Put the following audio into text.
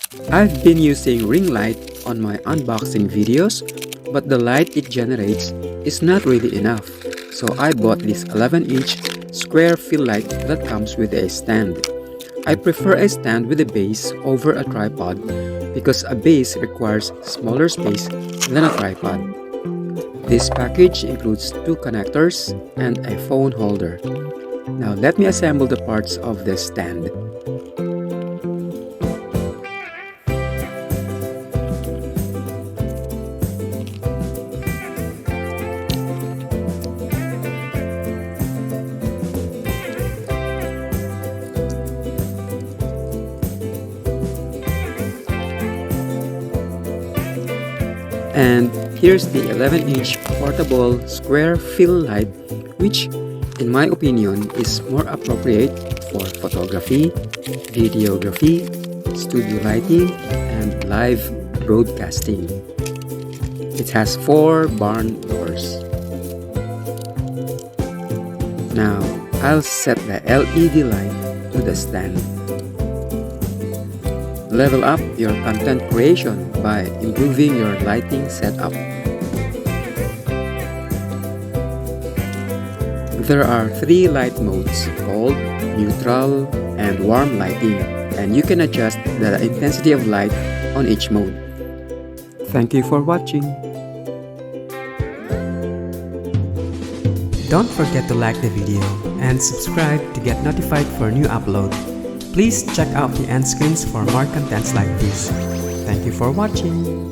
I've been using ring light on my unboxing videos, but the light it generates is not really enough. So I bought this 11-inch square fill light that comes with a stand. I prefer a stand with a base over a tripod because a base requires smaller space than a tripod. This package includes 2 connectors and a phone holder. Now let me assemble the parts of this stand. And here's the 11-inch portable square fill light, which in my opinion is more appropriate for photography, videography, studio lighting, and live broadcasting. It has 4 barn doors. Now, I'll set the LED light to the stand. Level up your content creation by improving your lighting setup. There are 3 light modes called neutral and warm lighting, and you can adjust the intensity of light on each mode. Thank you for watching. Don't forget to like the video and subscribe to get notified for new upload. Please check out the end screens for more contents like this. Thank you for watching.